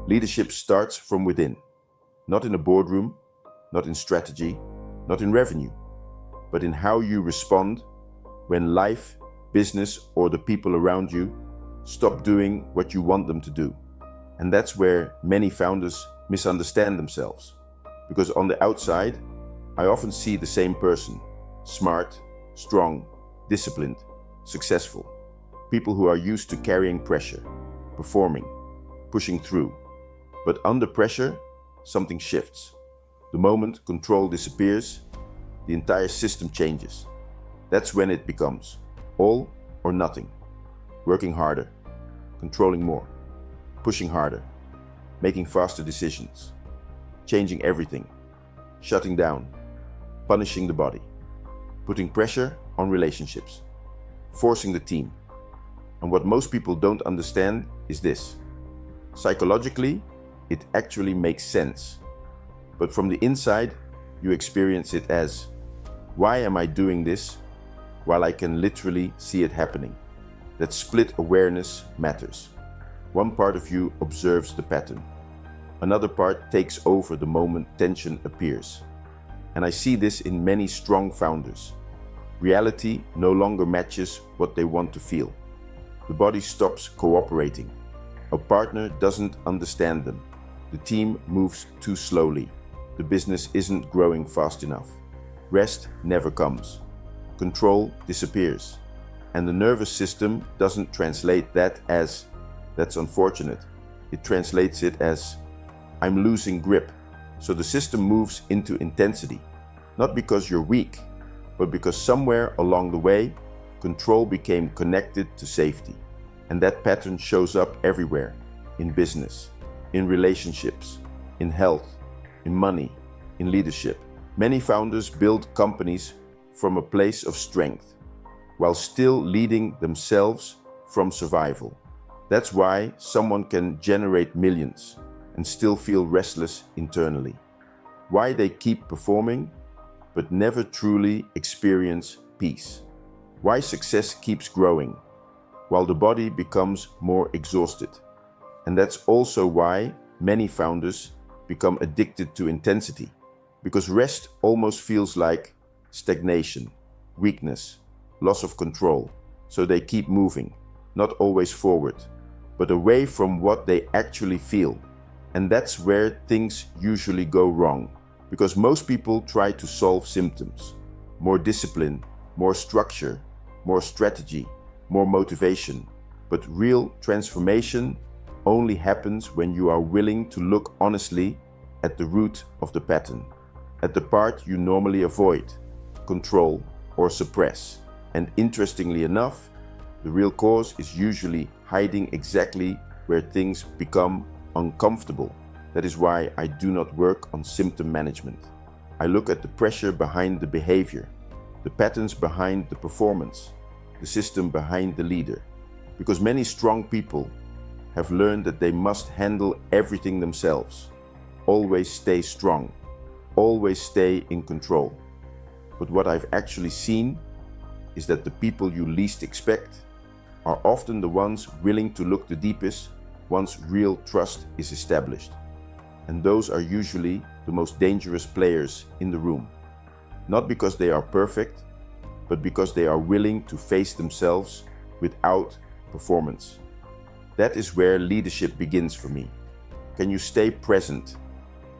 Leadership starts from within, not in a boardroom, not in strategy, not in revenue, but in how you respond when life, business, or the people around you stop doing what you want them to do. And that's where many founders misunderstand themselves. Because on the outside, I often see the same person, smart, strong, disciplined, successful. People who are used to carrying pressure, performing, pushing through. But under pressure, something shifts. The moment control disappears, the entire system changes. That's when it becomes all or nothing. Working harder, controlling more, pushing harder, making faster decisions, changing everything, shutting down, punishing the body, putting pressure on relationships, forcing the team. And what most people don't understand is this. Psychologically, it actually makes sense. But from the inside, you experience it as, why am I doing this while I can literally see it happening? That split awareness matters. One part of you observes the pattern. Another part takes over the moment tension appears. And I see this in many strong founders. Reality no longer matches what they want to feel. The body stops cooperating. A partner doesn't understand them. The team moves too slowly. The business isn't growing fast enough. Rest never comes. Control disappears. And the nervous system doesn't translate that as, that's unfortunate. It translates it as, I'm losing grip. So the system moves into intensity. Not because you're weak, but because somewhere along the way, control became connected to safety. And that pattern shows up everywhere. In business, in relationships, in health, in money, in leadership. Many founders build companies from a place of strength, while still leading themselves from survival. That's why someone can generate millions and still feel restless internally. Why they keep performing, but never truly experience peace. Why success keeps growing, while the body becomes more exhausted. And that's also why many founders become addicted to intensity, because rest almost feels like stagnation, weakness, loss of control. So they keep moving, not always forward, but away from what they actually feel. And that's where things usually go wrong, because most people try to solve symptoms. More discipline, more structure, more strategy, more motivation. But real transformation only happens when you are willing to look honestly at the root of the pattern, at the part you normally avoid, control, or suppress. And interestingly enough, the real cause is usually hiding exactly where things become uncomfortable. That is why I do not work on symptom management. I look at the pressure behind the behavior, the patterns behind the performance, the system behind the leader. Because many strong people have learned that they must handle everything themselves, always stay strong, always stay in control. But what I've actually seen is that the people you least expect are often the ones willing to look the deepest once real trust is established. And those are usually the most dangerous players in the room. Not because they are perfect, but because they are willing to face themselves without performance. That is where leadership begins for me. Can you stay present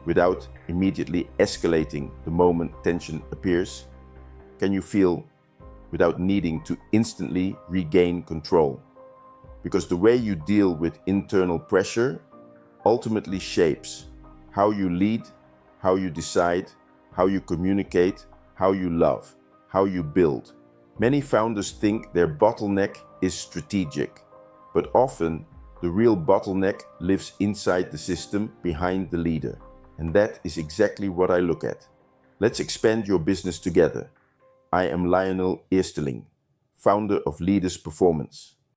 without immediately escalating the moment tension appears? Can you feel without needing to instantly regain control? Because the way you deal with internal pressure ultimately shapes how you lead, how you decide, how you communicate, how you love, how you build. Many founders think their bottleneck is strategic, but often the real bottleneck lives inside the system behind the leader. And that is exactly what I look at. Let's expand your business together. I am Lionel Eersteling, founder of Leaders Performance.